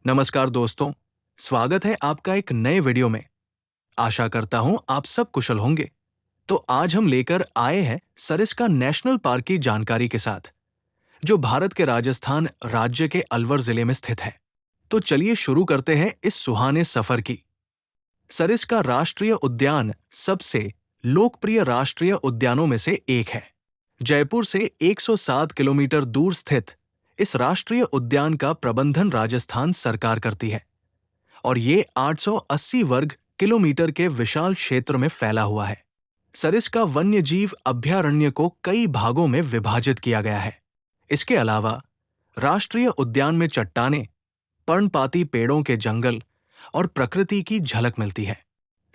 नमस्कार दोस्तों, स्वागत है आपका एक नए वीडियो में। आशा करता हूं आप सब कुशल होंगे। तो आज हम लेकर आए हैं सरिस्का नेशनल पार्क की जानकारी के साथ, जो भारत के राजस्थान राज्य के अलवर जिले में स्थित है। तो चलिए शुरू करते हैं इस सुहाने सफर की। सरिस्का राष्ट्रीय उद्यान सबसे लोकप्रिय राष्ट्रीय उद्यानों में से एक है। जयपुर से 107 किलोमीटर दूर स्थित इस राष्ट्रीय उद्यान का प्रबंधन राजस्थान सरकार करती है और ये 880 वर्ग किलोमीटर के विशाल क्षेत्र में फैला हुआ है। सरिस्का वन्यजीव अभयारण्य को कई भागों में विभाजित किया गया है। इसके अलावा राष्ट्रीय उद्यान में चट्टानें, पर्णपाती पेड़ों के जंगल और प्रकृति की झलक मिलती है।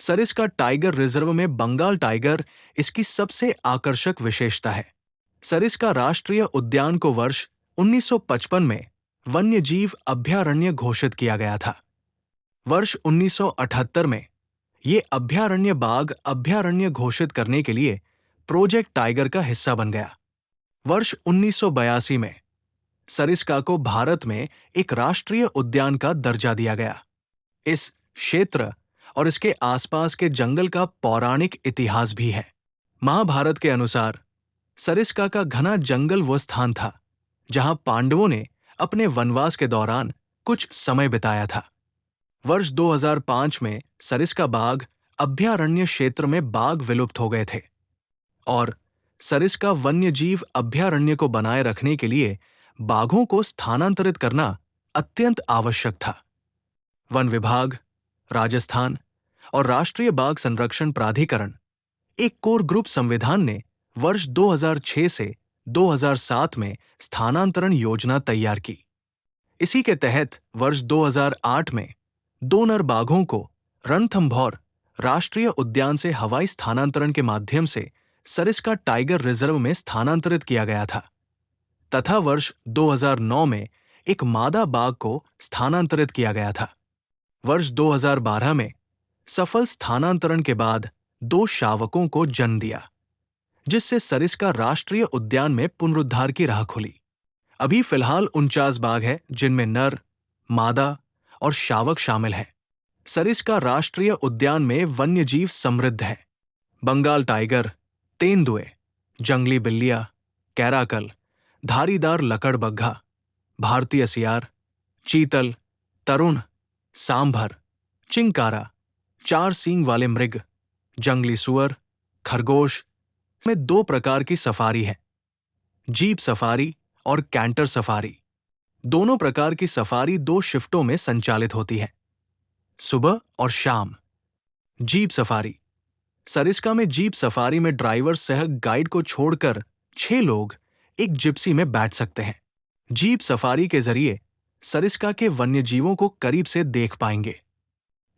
सरिस्का टाइगर रिजर्व में बंगाल टाइगर इसकी सबसे आकर्षक विशेषता है। सरिस्का राष्ट्रीय उद्यान को वर्ष 1955 में वन्यजीव अभयारण्य घोषित किया गया था। वर्ष 1978 में ये अभयारण्य बाघ अभयारण्य घोषित करने के लिए प्रोजेक्ट टाइगर का हिस्सा बन गया। वर्ष 1982 में सरिस्का को भारत में एक राष्ट्रीय उद्यान का दर्जा दिया गया। इस क्षेत्र और इसके आसपास के जंगल का पौराणिक इतिहास भी है। महाभारत के अनुसार सरिस्का का घना जंगल वो स्थान था जहां पांडवों ने अपने वनवास के दौरान कुछ समय बिताया था। वर्ष 2005 में सरिस्का बाघ अभयारण्य क्षेत्र में बाघ विलुप्त हो गए थे और सरिस्का वन्यजीव अभयारण्य को बनाए रखने के लिए बाघों को स्थानांतरित करना अत्यंत आवश्यक था। वन विभाग, राजस्थान और राष्ट्रीय बाघ संरक्षण प्राधिकरण, एक कोर ग्रुप संविधान ने वर्ष 2006 से 2007 में स्थानांतरण योजना तैयार की। इसी के तहत वर्ष 2008 में 2 नर बाघों को रणथंभौर राष्ट्रीय उद्यान से हवाई स्थानांतरण के माध्यम से सरिस्का टाइगर रिजर्व में स्थानांतरित किया गया था तथा वर्ष 2009 में एक मादा बाघ को स्थानांतरित किया गया था। वर्ष 2012 में सफल स्थानांतरण के बाद 2 शावकों को जन्म दिया, जिससे सरिस्का राष्ट्रीय उद्यान में पुनरुद्धार की राह खुली। अभी फिलहाल 49 बाघ है, जिनमें नर, मादा और शावक शामिल हैं। सरिस्का राष्ट्रीय उद्यान में वन्यजीव समृद्ध है। बंगाल टाइगर, तेंदुए, जंगली बिल्लियां, कैराकल, धारीदार लकड़बग्घा, भारतीय सियार, चीतल, तरुण, सांभर, चिंकारा, 4 सींग वाले मृग, जंगली सुअर, खरगोश में 2 प्रकार की सफारी है, जीप सफारी और कैंटर सफारी। दोनों प्रकार की सफारी 2 शिफ्टों में संचालित होती है, सुबह और शाम। Jeep safari. सरिस्का में जीप सफारी में ड्राइवर सह गाइड को छोड़कर 6 लोग एक जिप्सी में बैठ सकते हैं। जीप सफारी के जरिए सरिस्का के वन्यजीवों को करीब से देख पाएंगे।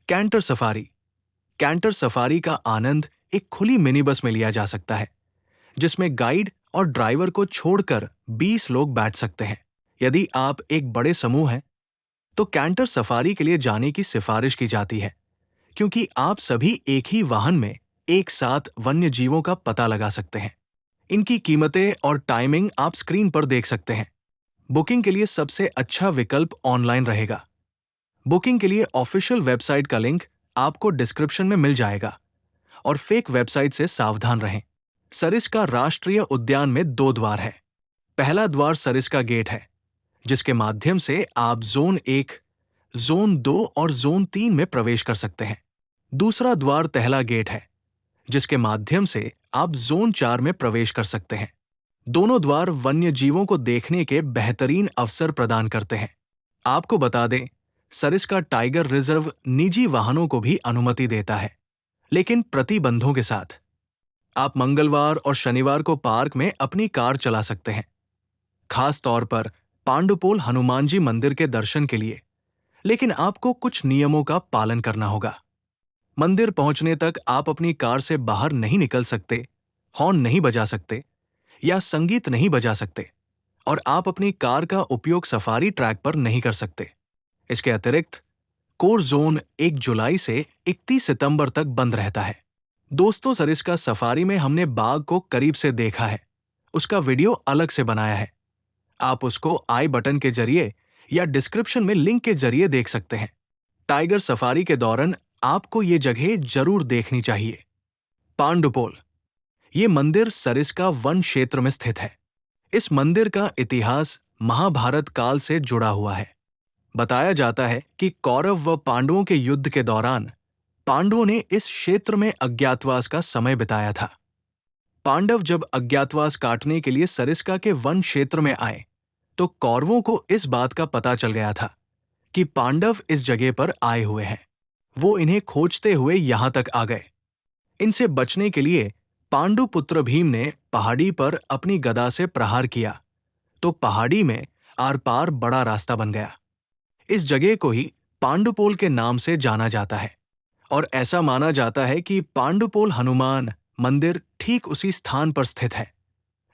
Canter safari. कैंटर सफारी का आनंद एक खुली मिनी बस में लिया जा सकता है, जिसमें गाइड और ड्राइवर को छोड़कर 20 लोग बैठ सकते हैं। यदि आप एक बड़े समूह हैं, तो कैंटर सफारी के लिए जाने की सिफारिश की जाती है, क्योंकि आप सभी एक ही वाहन में एक साथ वन्य जीवों का पता लगा सकते हैं। इनकी कीमतें और टाइमिंग आप स्क्रीन पर देख सकते हैं। बुकिंग के लिए सबसे अच्छा विकल्प ऑनलाइन रहेगा। बुकिंग के लिए ऑफिशियल वेबसाइट का लिंक आपको डिस्क्रिप्शन में मिल जाएगा और फेक वेबसाइट से सावधान रहें। सरिस्का राष्ट्रीय उद्यान में 2 द्वार है। पहला द्वार सरिस्का गेट है, जिसके माध्यम से आप जोन 1, जोन 2 और जोन 3 में प्रवेश कर सकते हैं। दूसरा द्वार तहला गेट है, जिसके माध्यम से आप जोन 4 में प्रवेश कर सकते हैं। दोनों द्वार वन्य जीवों को देखने के बेहतरीन अवसर प्रदान करते हैं। आपको बता दें, सरिस्का टाइगर रिजर्व निजी वाहनों को भी अनुमति देता है, लेकिन प्रतिबंधों के साथ। आप मंगलवार और शनिवार को पार्क में अपनी कार चला सकते हैं, खास तौर पर पांडुपोल हनुमान जी मंदिर के दर्शन के लिए, लेकिन आपको कुछ नियमों का पालन करना होगा। मंदिर पहुंचने तक आप अपनी कार से बाहर नहीं निकल सकते, हॉर्न नहीं बजा सकते या संगीत नहीं बजा सकते, और आप अपनी कार का उपयोग सफारी ट्रैक पर नहीं कर सकते। इसके अतिरिक्त कोर जोन 1 जुलाई से 31 सितंबर तक बंद रहता है। दोस्तों, सरिस्का सफारी में हमने बाघ को करीब से देखा है। उसका वीडियो अलग से बनाया है। आप उसको आई बटन के जरिए या डिस्क्रिप्शन में लिंक के जरिए देख सकते हैं। टाइगर सफारी के दौरान आपको ये जगह जरूर देखनी चाहिए। पांडुपोल, ये मंदिर सरिस्का वन क्षेत्र में स्थित है। इस मंदिर का इतिहास महाभारत काल से जुड़ा हुआ है। बताया जाता है कि कौरव व पांडवों के युद्ध के दौरान पांडवों ने इस क्षेत्र में अज्ञातवास का समय बिताया था। पांडव जब अज्ञातवास काटने के लिए सरिस्का के वन क्षेत्र में आए तो कौरवों को इस बात का पता चल गया था कि पांडव इस जगह पर आए हुए हैं। वो इन्हें खोजते हुए यहां तक आ गए। इनसे बचने के लिए पांडुपुत्र भीम ने पहाड़ी पर अपनी गदा से प्रहार किया तो पहाड़ी में आर पार बड़ा रास्ता बन गया। इस जगह को ही पांडुपोल के नाम से जाना जाता है और ऐसा माना जाता है कि पांडुपोल हनुमान मंदिर ठीक उसी स्थान पर स्थित है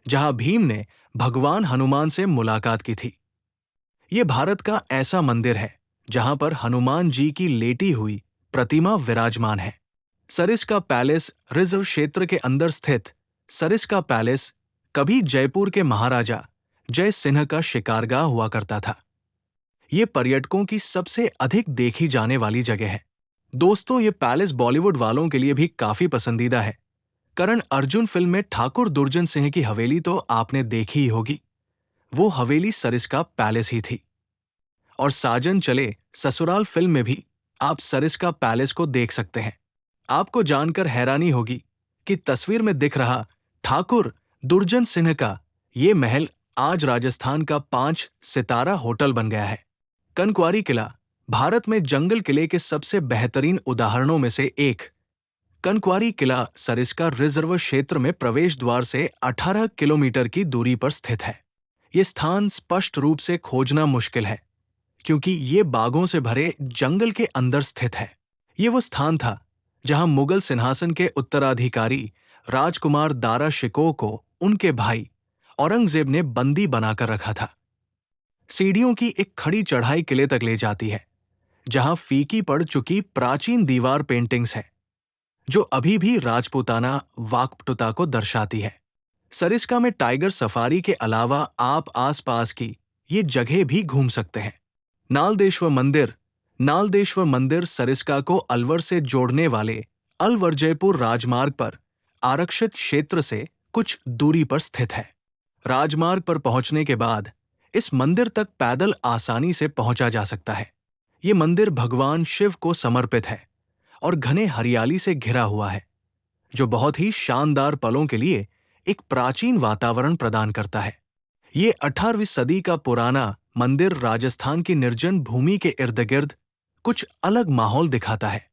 जहां भीम ने भगवान हनुमान से मुलाकात की थी। ये भारत का ऐसा मंदिर है जहां पर हनुमान जी की लेटी हुई प्रतिमा विराजमान है। सरिस्का पैलेस रिजर्व क्षेत्र के अंदर स्थित सरिस्का पैलेस कभी जयपुर के महाराजा जय सिंह का शिकारगाह हुआ करता था। ये पर्यटकों की सबसे अधिक देखी जाने वाली जगह है। दोस्तों, ये पैलेस बॉलीवुड वालों के लिए भी काफी पसंदीदा है। करण अर्जुन फिल्म में ठाकुर दुर्जन सिंह की हवेली तो आपने देखी ही होगी। वो हवेली सरिस्का पैलेस ही थी। और साजन चले ससुराल फिल्म में भी आप सरिस्का पैलेस को देख सकते हैं। आपको जानकर हैरानी होगी कि तस्वीर में दिख रहा ठाकुर दुर्जन सिंह का ये महल आज राजस्थान का 5 सितारा होटल बन गया है। कनक्वारी किला भारत में जंगल किले के सबसे बेहतरीन उदाहरणों में से एक। कनक्वारी किला सरिस्का रिजर्व क्षेत्र में प्रवेश द्वार से 18 किलोमीटर की दूरी पर स्थित है। ये स्थान स्पष्ट रूप से खोजना मुश्किल है क्योंकि ये बागों से भरे जंगल के अंदर स्थित है। ये वो स्थान था जहां मुगल सिंहासन के उत्तराधिकारी राजकुमार दारा शिकोह को उनके भाई औरंगजेब ने बंदी बनाकर रखा था। सीढ़ियों की एक खड़ी चढ़ाई किले तक ले जाती है जहां फीकी पड़ चुकी प्राचीन दीवार पेंटिंग्स है जो अभी भी राजपूताना वाकपटुता को दर्शाती है। सरिस्का में टाइगर सफारी के अलावा आप आसपास की ये जगह भी घूम सकते हैं। नालदेश्वर मंदिर सरिस्का को अलवर से जोड़ने वाले अलवर जयपुर राजमार्ग पर आरक्षित क्षेत्र से कुछ दूरी पर स्थित है। राजमार्ग पर पहुंचने के बाद इस मंदिर तक पैदल आसानी से पहुंचा जा सकता है। ये मंदिर भगवान शिव को समर्पित है और घने हरियाली से घिरा हुआ है जो बहुत ही शानदार पलों के लिए एक प्राचीन वातावरण प्रदान करता है। ये 18वीं सदी का पुराना मंदिर राजस्थान की निर्जन भूमि के इर्द गिर्द कुछ अलग माहौल दिखाता है।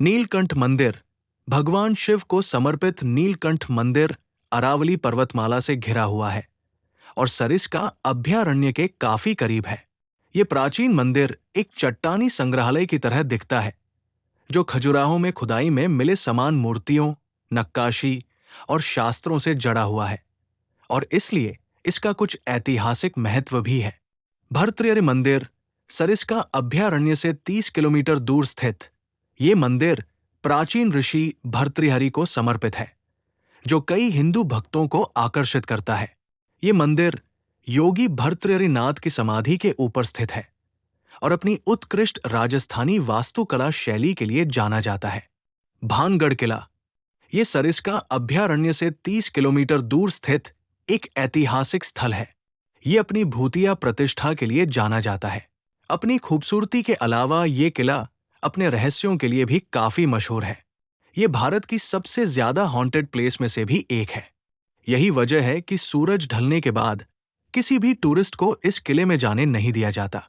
नीलकंठ मंदिर भगवान शिव को समर्पित नीलकंठ मंदिर अरावली पर्वतमाला से घिरा हुआ है और सरिस्का अभयारण्य के काफी करीब है। ये प्राचीन मंदिर एक चट्टानी संग्रहालय की तरह दिखता है जो खजुराहों में खुदाई में मिले समान मूर्तियों, नक्काशी और शास्त्रों से जड़ा हुआ है और इसलिए इसका कुछ ऐतिहासिक महत्व भी है। भर्तृहरि मंदिर सरिस्का अभयारण्य से 30 किलोमीटर दूर स्थित ये मंदिर प्राचीन ऋषि भर्तृहरि को समर्पित है जो कई हिंदू भक्तों को आकर्षित करता है। ये मंदिर योगी भर्तृहरि नाथ की समाधि के ऊपर स्थित है और अपनी उत्कृष्ट राजस्थानी वास्तुकला शैली के लिए जाना जाता है। भानगढ़ किला ये सरिस्का अभयारण्य से 30 किलोमीटर दूर स्थित एक ऐतिहासिक स्थल है। ये अपनी भूतिया प्रतिष्ठा के लिए जाना जाता है। अपनी खूबसूरती के अलावा ये किला अपने रहस्यों के लिए भी काफी मशहूर है। ये भारत की सबसे ज्यादा हॉन्टेड प्लेस में से भी एक है। यही वजह है कि सूरज ढलने के बाद किसी भी टूरिस्ट को इस किले में जाने नहीं दिया जाता।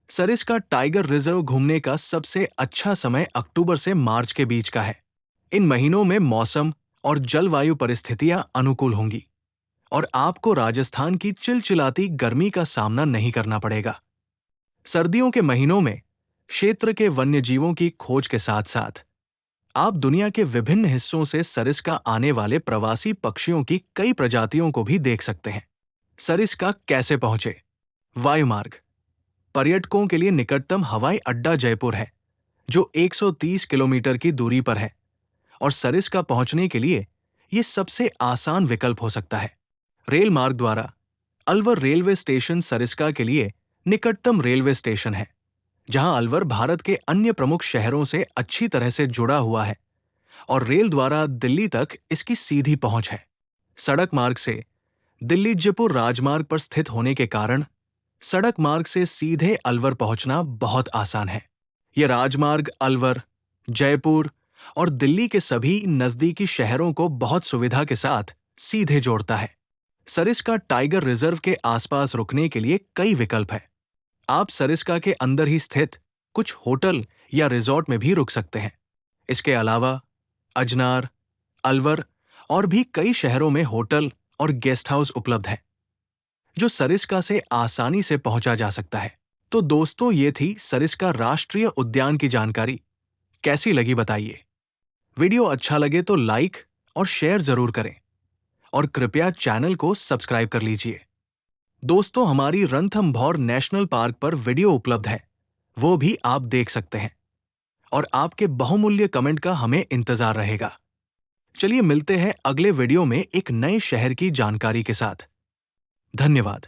सरिस्का टाइगर रिजर्व घूमने का सबसे अच्छा समय अक्टूबर से मार्च के बीच का है। इन महीनों में मौसम और जलवायु परिस्थितियां अनुकूल होंगी और आपको राजस्थान की चिलचिलाती गर्मी का सामना नहीं करना पड़ेगा। सर्दियों के महीनों में क्षेत्र के वन्यजीवों की खोज के साथ साथ आप दुनिया के विभिन्न हिस्सों से सरिस्का आने वाले प्रवासी पक्षियों की कई प्रजातियों को भी देख सकते हैं। सरिस्का कैसे पहुंचे? वायुमार्ग। पर्यटकों के लिए निकटतम हवाई अड्डा जयपुर है जो 130 किलोमीटर की दूरी पर है और सरिस्का पहुंचने के लिए ये सबसे आसान विकल्प हो सकता है। रेल मार्ग द्वारा अलवर रेलवे स्टेशन सरिस्का के लिए निकटतम रेलवे स्टेशन है, जहां अलवर भारत के अन्य प्रमुख शहरों से अच्छी तरह से जुड़ा हुआ है और रेल द्वारा दिल्ली तक इसकी सीधी पहुंच है। सड़क मार्ग से दिल्ली जयपुर राजमार्ग पर स्थित होने के कारण सड़क मार्ग से सीधे अलवर पहुंचना बहुत आसान है। यह राजमार्ग अलवर, जयपुर और दिल्ली के सभी नजदीकी शहरों को बहुत सुविधा के साथ सीधे जोड़ता है। सरिस्का टाइगर रिजर्व के आसपास रुकने के लिए कई विकल्प हैं। आप सरिस्का के अंदर ही स्थित कुछ होटल या रिजॉर्ट में भी रुक सकते हैं। इसके अलावा अजनार, अलवर और भी कई शहरों में होटल और गेस्ट हाउस उपलब्ध हैं, जो सरिस्का से आसानी से पहुंचा जा सकता है। तो दोस्तों, ये थी सरिस्का राष्ट्रीय उद्यान की जानकारी। कैसी लगी बताइए। वीडियो अच्छा लगे तो लाइक और शेयर जरूर करें और कृपया चैनल को सब्सक्राइब कर लीजिए। दोस्तों, हमारी रणथंभौर नेशनल पार्क पर वीडियो उपलब्ध है, वो भी आप देख सकते हैं और आपके बहुमूल्य कमेंट का हमें इंतजार रहेगा। चलिए मिलते हैं अगले वीडियो में एक नए शहर की जानकारी के साथ। धन्यवाद।